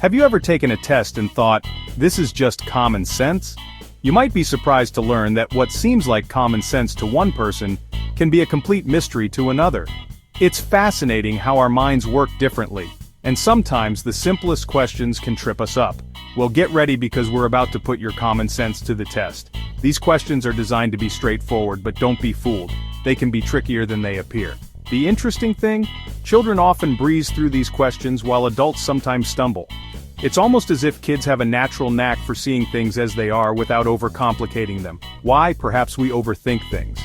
Have you ever taken a test and thought, this is just common sense? You might be surprised to learn that what seems like common sense to one person can be a complete mystery to another. It's fascinating how our minds work differently, and sometimes the simplest questions can trip us up. Well, get ready because we're about to put your common sense to the test. These questions are designed to be straightforward, but don't be fooled. They can be trickier than they appear. The interesting thing? Children often breeze through these questions while adults sometimes stumble. It's almost as if kids have a natural knack for seeing things as they are without overcomplicating them. Why? Perhaps we overthink things.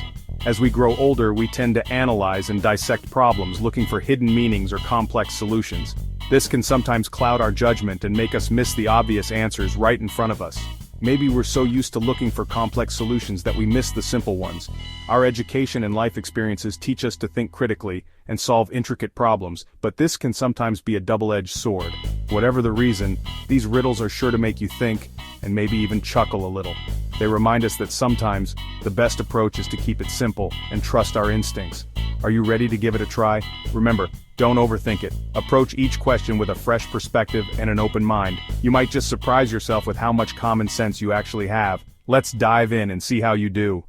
As we grow older, we tend to analyze and dissect problems, looking for hidden meanings or complex solutions. This can sometimes cloud our judgment and make us miss the obvious answers right in front of us. Maybe we're so used to looking for complex solutions that we miss the simple ones. Our education and life experiences teach us to think critically and solve intricate problems, but this can sometimes be a double-edged sword. Whatever the reason, these riddles are sure to make you think, and maybe even chuckle a little. They remind us that sometimes, the best approach is to keep it simple and trust our instincts. Are you ready to give it a try? Remember, don't overthink it. Approach each question with a fresh perspective and an open mind. You might just surprise yourself with how much common sense you actually have. Let's dive in and see how you do.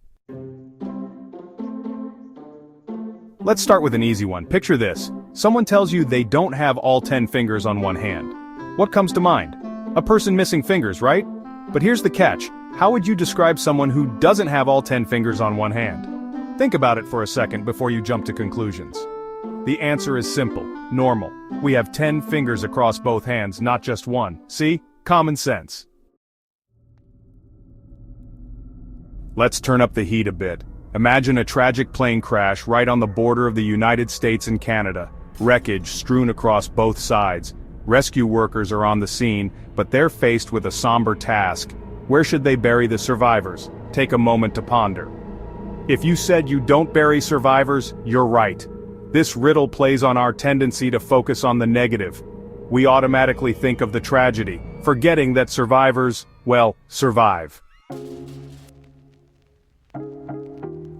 Let's start with an easy one. Picture this. Someone tells you they don't have all 10 fingers on one hand. What comes to mind? A person missing fingers, right? But here's the catch. How would you describe someone who doesn't have all 10 fingers on one hand? Think about it for a second before you jump to conclusions. The answer is simple, normal. We have 10 fingers across both hands, not just one. See? Common sense. Let's turn up the heat a bit. Imagine a tragic plane crash right on the border of the United States and Canada. Wreckage strewn across both sides. Rescue workers are on the scene, but they're faced with a somber task. Where should they bury the survivors? Take a moment to ponder. If you said you don't bury survivors, you're right. This riddle plays on our tendency to focus on the negative. We automatically think of the tragedy, forgetting that survivors, well, survive.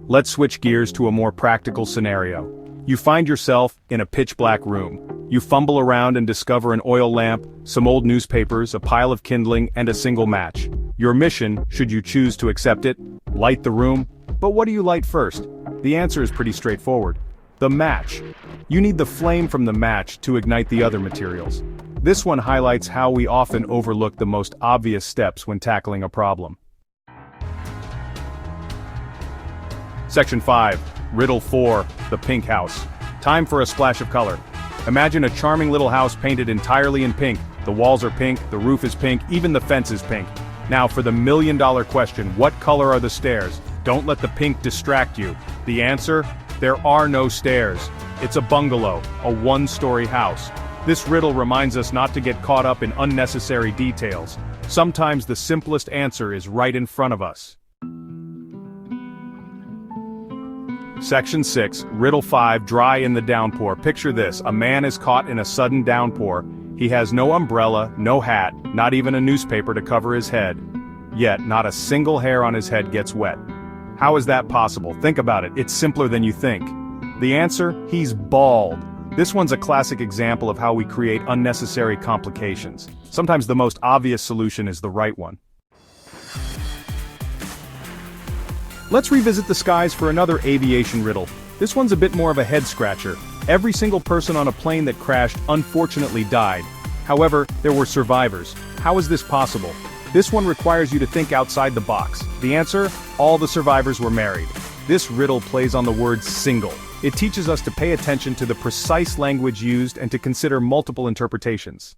Let's switch gears to a more practical scenario. You find yourself in a pitch-black room. You fumble around and discover an oil lamp, some old newspapers, a pile of kindling, and a single match. Your mission, should you choose to accept it, light the room. But what do you light first? The answer is pretty straightforward. The match. You need the flame from the match to ignite the other materials. This one highlights how we often overlook the most obvious steps when tackling a problem. Section 5. Riddle 4. The Pink House. Time for a splash of color. Imagine a charming little house painted entirely in pink. The walls are pink, the roof is pink, even the fence is pink. Now for the million-dollar question, what color are the stairs? Don't let the pink distract you. The answer? There are no stairs. It's a bungalow, a one-story house. This riddle reminds us not to get caught up in unnecessary details. Sometimes the simplest answer is right in front of us. Section 6, Riddle 5, Dry in the Downpour. Picture this, a man is caught in a sudden downpour. He has no umbrella, no hat, not even a newspaper to cover his head. Yet, not a single hair on his head gets wet. How is that possible? Think about it, it's simpler than you think. The answer? He's bald. This one's a classic example of how we create unnecessary complications. Sometimes the most obvious solution is the right one. Let's revisit the skies for another aviation riddle. This one's a bit more of a head-scratcher. Every single person on a plane that crashed unfortunately died. However, there were survivors. How is this possible? This one requires you to think outside the box. The answer? All the survivors were married. This riddle plays on the word single. It teaches us to pay attention to the precise language used and to consider multiple interpretations.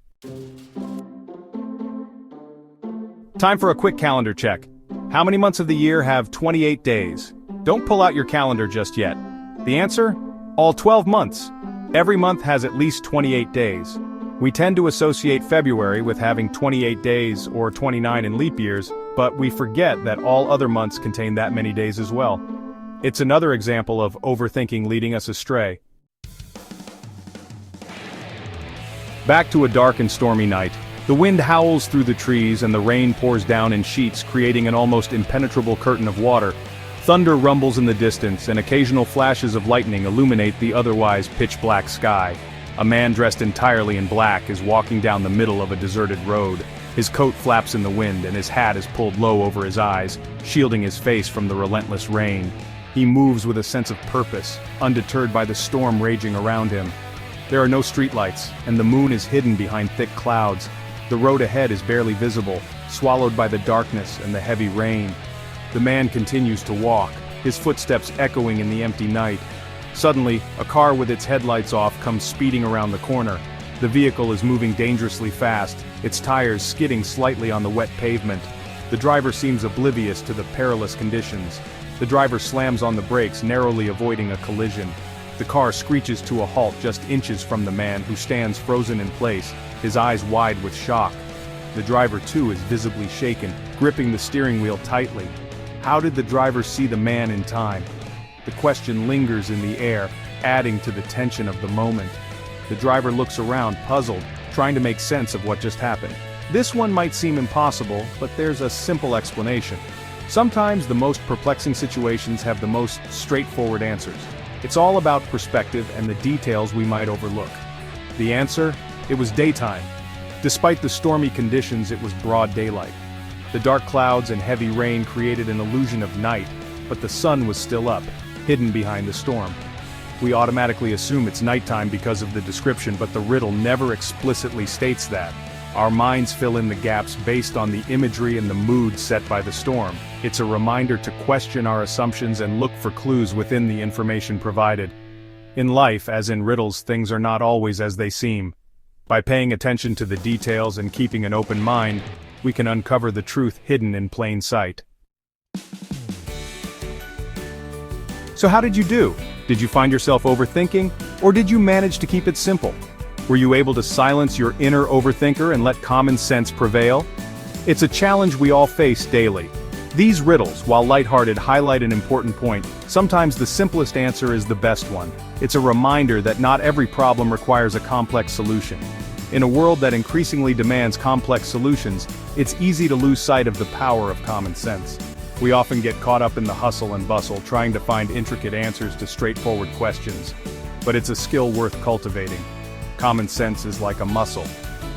Time for a quick calendar check. How many months of the year have 28 days? Don't pull out your calendar just yet. The answer? All 12 months. Every month has at least 28 days. We tend to associate February with having 28 days or 29 in leap years, but we forget that all other months contain that many days as well. It's another example of overthinking leading us astray. Back to a dark and stormy night. The wind howls through the trees and the rain pours down in sheets, creating an almost impenetrable curtain of water. Thunder rumbles in the distance and occasional flashes of lightning illuminate the otherwise pitch-black sky. A man dressed entirely in black is walking down the middle of a deserted road. His coat flaps in the wind and his hat is pulled low over his eyes, shielding his face from the relentless rain. He moves with a sense of purpose, undeterred by the storm raging around him. There are no streetlights, and the moon is hidden behind thick clouds. The road ahead is barely visible, swallowed by the darkness and the heavy rain. The man continues to walk, his footsteps echoing in the empty night. Suddenly, a car with its headlights off comes speeding around the corner. The vehicle is moving dangerously fast, its tires skidding slightly on the wet pavement. The driver seems oblivious to the perilous conditions. The driver slams on the brakes, narrowly avoiding a collision. The car screeches to a halt just inches from the man, who stands frozen in place, his eyes wide with shock. The driver too is visibly shaken, gripping the steering wheel tightly. How did the driver see the man in time? The question lingers in the air, adding to the tension of the moment. The driver looks around, puzzled, trying to make sense of what just happened. This one might seem impossible, but there's a simple explanation. Sometimes the most perplexing situations have the most straightforward answers. It's all about perspective and the details we might overlook. The answer? It was daytime. Despite the stormy conditions, it was broad daylight. The dark clouds and heavy rain created an illusion of night, but the sun was still up, hidden behind the storm. We automatically assume it's nighttime because of the description, but the riddle never explicitly states that. Our minds fill in the gaps based on the imagery and the mood set by the storm. It's a reminder to question our assumptions and look for clues within the information provided. In life, as in riddles, things are not always as they seem. By paying attention to the details and keeping an open mind, we can uncover the truth hidden in plain sight. So how did you do? Did you find yourself overthinking, or did you manage to keep it simple? Were you able to silence your inner overthinker and let common sense prevail? It's a challenge we all face daily. These riddles, while lighthearted, highlight an important point. Sometimes the simplest answer is the best one. It's a reminder that not every problem requires a complex solution. In a world that increasingly demands complex solutions, it's easy to lose sight of the power of common sense. We often get caught up in the hustle and bustle, trying to find intricate answers to straightforward questions. But it's a skill worth cultivating. Common sense is like a muscle.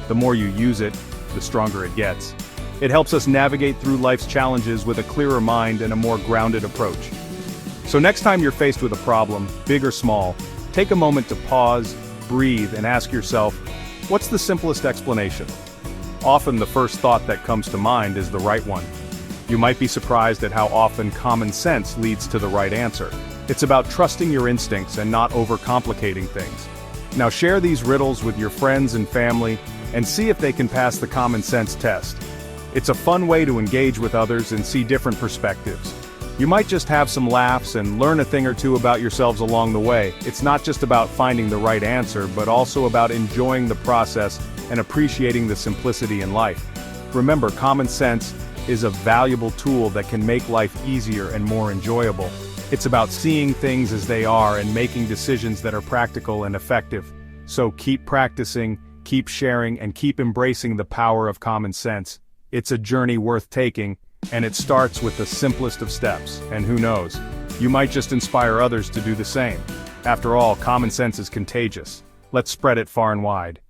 The more you use it, the stronger it gets. It helps us navigate through life's challenges with a clearer mind and a more grounded approach. So next time you're faced with a problem, big or small, take a moment to pause, breathe, and ask yourself, what's the simplest explanation? Often the first thought that comes to mind is the right one. You might be surprised at how often common sense leads to the right answer. It's about trusting your instincts and not overcomplicating things. Now share these riddles with your friends and family, and see if they can pass the common sense test. It's a fun way to engage with others and see different perspectives. You might just have some laughs and learn a thing or two about yourselves along the way. It's not just about finding the right answer, but also about enjoying the process and appreciating the simplicity in life. Remember, common sense is a valuable tool that can make life easier and more enjoyable. It's about seeing things as they are and making decisions that are practical and effective. So keep practicing, keep sharing, and keep embracing the power of common sense. It's a journey worth taking, and it starts with the simplest of steps. And who knows, you might just inspire others to do the same. After all, common sense is contagious. Let's spread it far and wide.